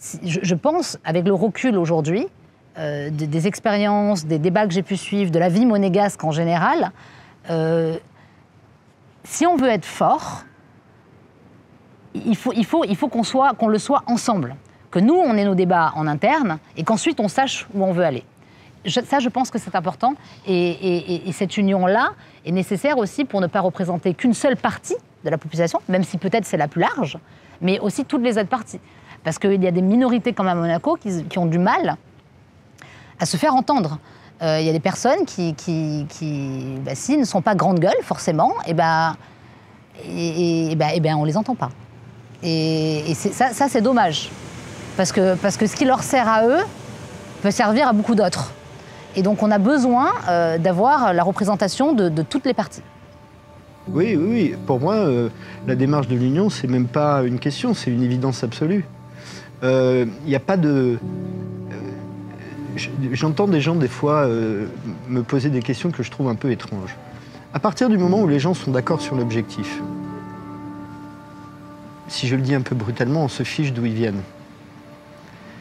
Je pense, avec le recul aujourd'hui, des expériences, des débats que j'ai pu suivre, de la vie monégasque en général, si on veut être fort, il faut qu'on le soit ensemble. Que nous, on ait nos débats en interne et qu'ensuite on sache où on veut aller. Ça, je pense que c'est important. Et cette union-là est nécessaire aussi pour ne pas représenter qu'une seule partie de la population, même si peut-être c'est la plus large, mais aussi toutes les autres parties. Parce qu'il y a des minorités quand même à Monaco qui ont du mal à se faire entendre. Il y a des personnes qui s'ils ne sont pas grande gueule, forcément, on les entend pas. Et ça, c'est dommage. Parce que ce qui leur sert à eux peut servir à beaucoup d'autres. Et donc, on a besoin d'avoir la représentation de toutes les parties. Oui. Pour moi, la démarche de l'union, c'est même pas une question, c'est une évidence absolue. Il n'y a pas de... J'entends des gens, des fois, me poser des questions que je trouve un peu étranges. À partir du moment où les gens sont d'accord sur l'objectif, si je le dis un peu brutalement, on se fiche d'où ils viennent.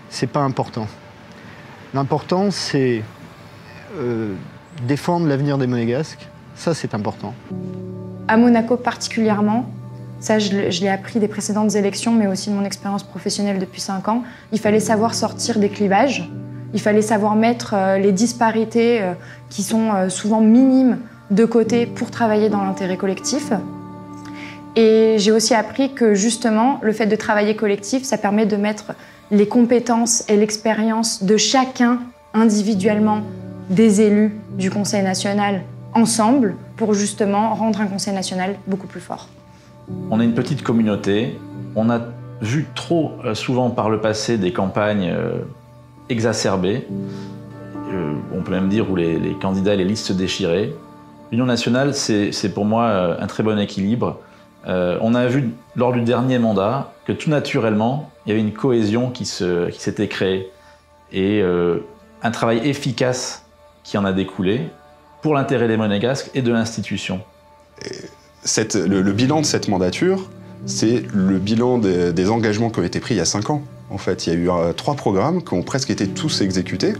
C'est pas important. L'important, c'est défendre l'avenir des Monégasques. Ça, c'est important. À Monaco particulièrement, ça je l'ai appris des précédentes élections, mais aussi de mon expérience professionnelle depuis 5 ans, il fallait savoir sortir des clivages, il fallait savoir mettre les disparités qui sont souvent minimes de côté pour travailler dans l'intérêt collectif. Et j'ai aussi appris que justement, le fait de travailler collectif, ça permet de mettre les compétences et l'expérience de chacun individuellement des élus du Conseil national ensemble pour justement rendre un Conseil national beaucoup plus fort. On est une petite communauté. On a vu trop souvent par le passé des campagnes exacerbées. On peut même dire où les candidats et les listes se déchiraient. L'Union nationale, c'est pour moi un très bon équilibre. On a vu lors du dernier mandat que tout naturellement, il y avait une cohésion qui s'était créée et un travail efficace qui en a découlé pour l'intérêt des Monégasques et de l'institution. Le bilan de cette mandature, c'est le bilan des engagements qui ont été pris il y a 5 ans. En fait, il y a eu 3 programmes qui ont presque été tous exécutés.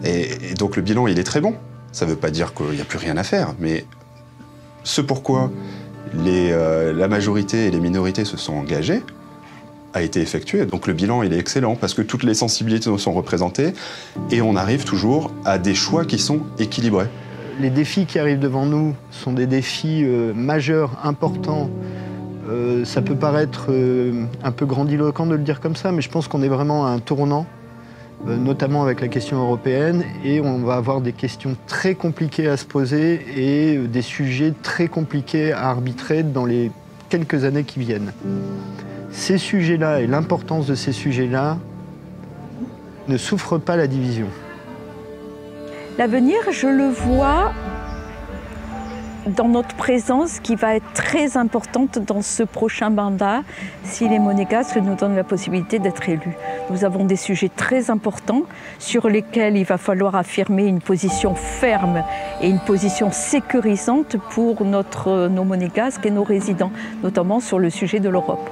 Et donc le bilan, il est très bon. Ça ne veut pas dire qu'il n'y a plus rien à faire, mais ce pourquoi la majorité et les minorités se sont engagées a été effectué. Donc le bilan, il est excellent parce que toutes les sensibilités sont représentées et on arrive toujours à des choix qui sont équilibrés. Les défis qui arrivent devant nous sont des défis majeurs, importants. Ça peut paraître un peu grandiloquent de le dire comme ça, mais je pense qu'on est vraiment à un tournant, notamment avec la question européenne, et on va avoir des questions très compliquées à se poser et des sujets très compliqués à arbitrer dans les quelques années qui viennent. Ces sujets-là et l'importance de ces sujets-là ne souffrent pas la division. L'avenir, je le vois dans notre présence qui va être très importante dans ce prochain mandat si les Monégasques nous donnent la possibilité d'être élus. Nous avons des sujets très importants sur lesquels il va falloir affirmer une position ferme et une position sécurisante pour nos Monégasques et nos résidents, notamment sur le sujet de l'Europe.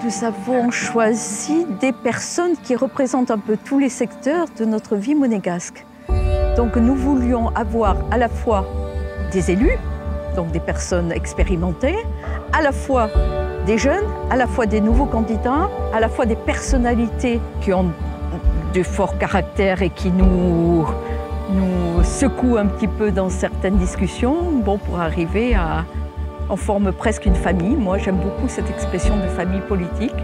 Nous avons choisi des personnes qui représentent un peu tous les secteurs de notre vie monégasque. Donc nous voulions avoir à la fois des élus, donc des personnes expérimentées, à la fois des jeunes, à la fois des nouveaux candidats, à la fois des personnalités qui ont de forts caractères et qui nous secouent un petit peu dans certaines discussions, pour arriver à... On forme presque une famille. Moi, j'aime beaucoup cette expression de famille politique.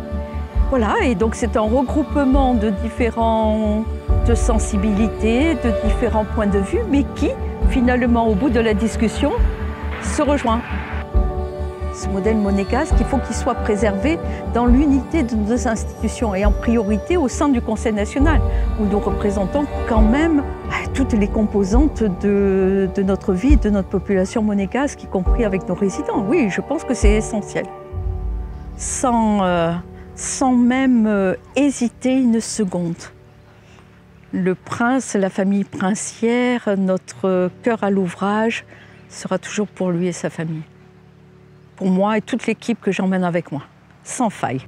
Voilà, et donc c'est un regroupement de différentes sensibilités, de différents points de vue, mais qui, finalement, au bout de la discussion, se rejoint. Ce modèle monégasque, il faut qu'il soit préservé dans l'unité de nos institutions et en priorité au sein du Conseil national, où nous représentons quand même toutes les composantes de notre vie, de notre population monégasque, y compris avec nos résidents. Oui, je pense que c'est essentiel. Sans même hésiter une seconde. Le prince, la famille princière, notre cœur à l'ouvrage sera toujours pour lui et sa famille. Pour moi et toute l'équipe que j'emmène avec moi, sans faille.